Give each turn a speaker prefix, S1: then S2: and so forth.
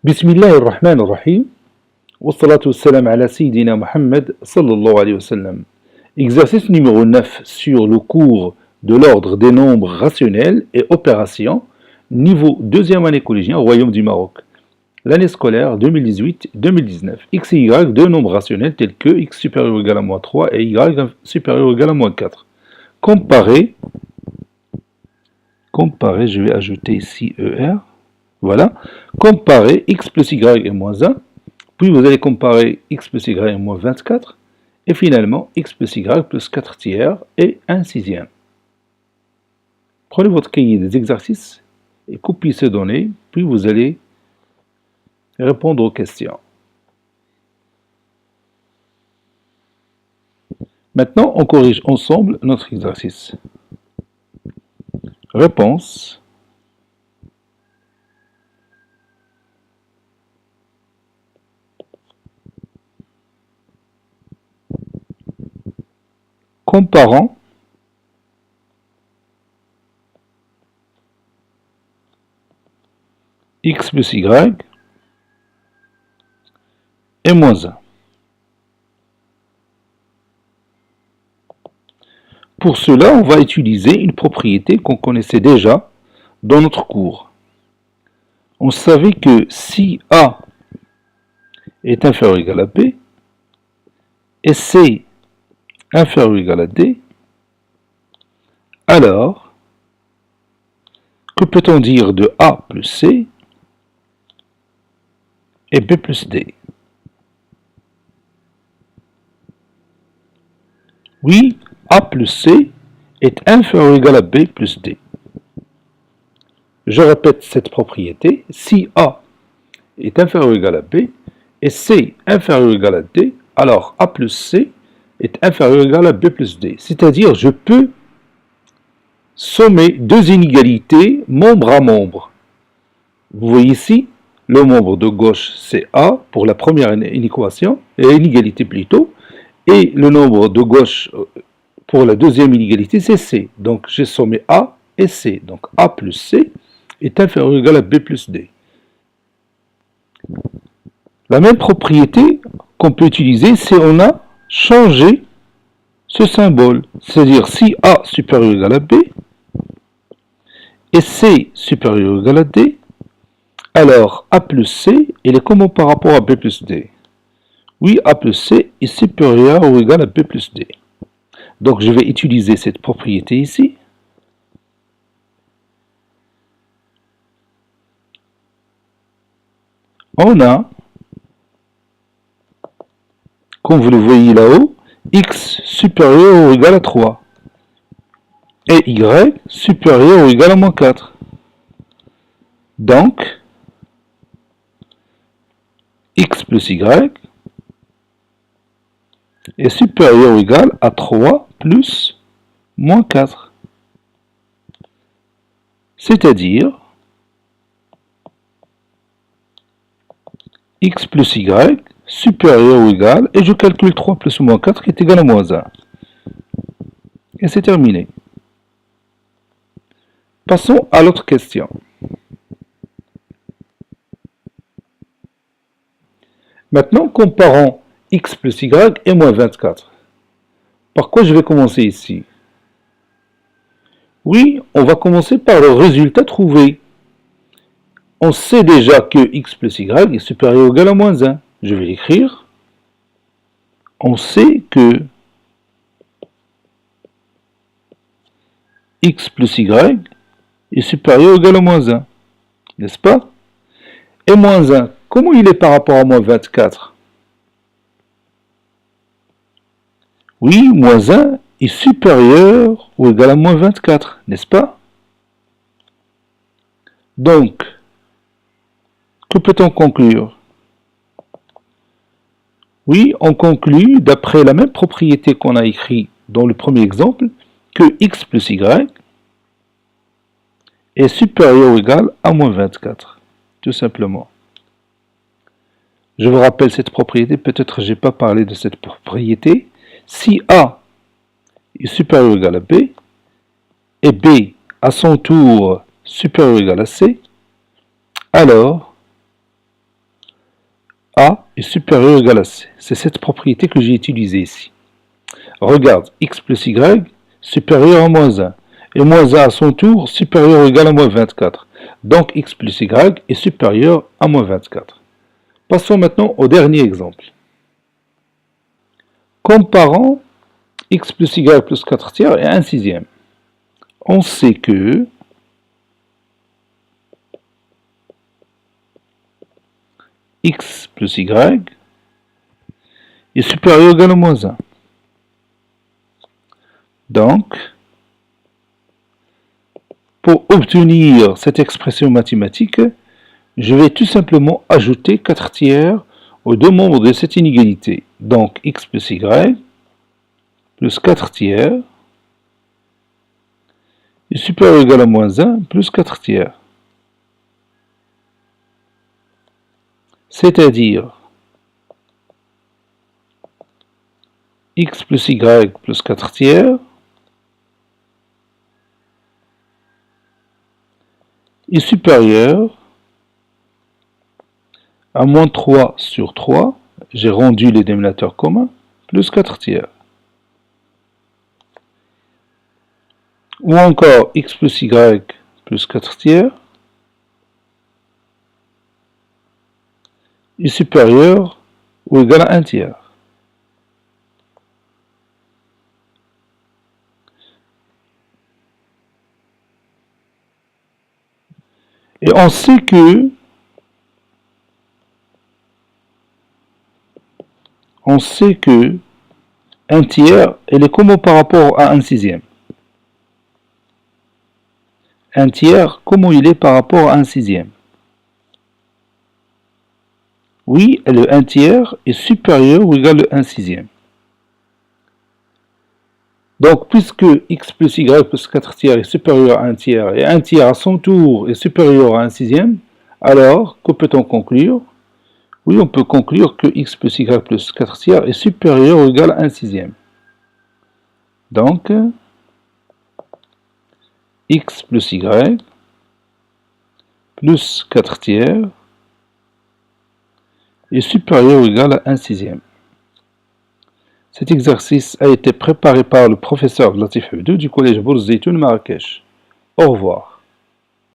S1: بسم الله الرحمن الرحيم والصلاة والسلام على سيدنا Muhammad sallallahu alayhi wa sallam. Exercice numéro 9 sur le cours de l'ordre des nombres rationnels et opérations, niveau 2e année collégienne au Royaume du Maroc. L'année scolaire 2018-2019. X et Y, deux nombres rationnels tels que x supérieur ou égal à moins 3 et y supérieur ou égal à moins 4. Comparer, je vais ajouter ici ER. Voilà, comparer x plus y et moins 1, puis vous allez comparer x plus y et moins 24, et finalement x plus y plus 4 tiers et 1 sixième. Prenez votre cahier des exercices et copiez ces données, puis vous allez répondre aux questions. Maintenant, on corrige ensemble notre exercice. Réponse. Comparant x plus y et moins 1. Pour cela, on va utiliser une propriété qu'on connaissait déjà dans notre cours. On savait que si A est inférieur ou égal à B et C inférieur ou égal à D, alors, que peut-on dire de A plus C et B plus D? Oui, A plus C est inférieur ou égal à B plus D. Je répète cette propriété, si A est inférieur ou égal à B et C inférieur ou égal à D, alors A plus C est inférieur ou égal à B plus D. C'est-à-dire, je peux sommer deux inégalités membre à membre. Vous voyez ici, le membre de gauche c'est A pour la première inégalité plutôt, et le nombre de gauche pour la deuxième inégalité c'est C. Donc j'ai sommé A et C. Donc A plus C est inférieur ou égal à B plus D. La même propriété qu'on peut utiliser si on a changé ce symbole. C'est-à-dire si A supérieur ou égal à B et C supérieur ou égal à D, alors A plus C, il est comment par rapport à B plus D? Oui, A plus C est supérieur ou égal à B plus D. Donc je vais utiliser cette propriété ici. On a, comme vous le voyez là-haut, x supérieur ou égal à 3 et y supérieur ou égal à moins 4. Donc, x plus y est supérieur ou égal à 3 plus moins 4. C'est-à-dire, x plus y supérieur ou égal, et je calcule 3 plus moins 4 qui est égal à moins 1. Et c'est terminé. Passons à l'autre question. Maintenant, comparons x plus y et moins 24. Par quoi je vais commencer ici? Oui, on va commencer par le résultat trouvé. On sait déjà que x plus y est supérieur ou égal à moins 1. Je vais l'écrire. On sait que x plus y est supérieur ou égal à moins 1. N'est-ce pas? Et moins 1, comment il est par rapport à moins 24? Oui, moins 1 est supérieur ou égal à moins 24, n'est-ce pas? Donc, que peut-on conclure? Oui, on conclut, d'après la même propriété qu'on a écrit dans le premier exemple, que x plus y est supérieur ou égal à moins 24, tout simplement. Je vous rappelle cette propriété, peut-être je n'ai pas parlé de cette propriété. Si A est supérieur ou égal à B, et B à son tour supérieur ou égal à C, alors A est supérieur ou égal à C. C'est cette propriété que j'ai utilisée ici. Regarde, x plus y supérieur à moins 1. Et moins 1 à son tour supérieur ou égal à moins 24. Donc x plus y est supérieur à moins 24. Passons maintenant au dernier exemple. Comparons x plus y plus 4 tiers et 1 sixième. On sait que x plus y est supérieur ou égal à moins 1. Donc, pour obtenir cette expression mathématique, je vais tout simplement ajouter 4 tiers aux deux membres de cette inégalité. Donc, x plus y plus 4 tiers est supérieur ou égal à moins 1 plus 4 tiers. C'est-à-dire x plus y plus 4 tiers est supérieur à moins 3 sur 3, j'ai rendu les dénominateurs communs, plus 4 tiers. Ou encore x plus y plus 4 tiers est supérieur ou égal à 1 tiers. Et on sait que un tiers, elle est comment par rapport à un sixième? Un tiers, comment il est par rapport à un sixième? Oui, le 1 tiers est supérieur ou égal à 1 sixième. Donc, puisque x plus y plus 4 tiers est supérieur à 1 tiers, et 1 tiers à son tour est supérieur à 1 sixième, alors, que peut-on conclure? Oui, on peut conclure que x plus y plus 4 tiers est supérieur ou égal à 1 sixième. Donc, x plus y plus 4 tiers est supérieur ou égal à 1 sixième. Cet exercice a été préparé par le professeur Latif Abdou du collège Bourz Zeytoun Marrakech. Au revoir.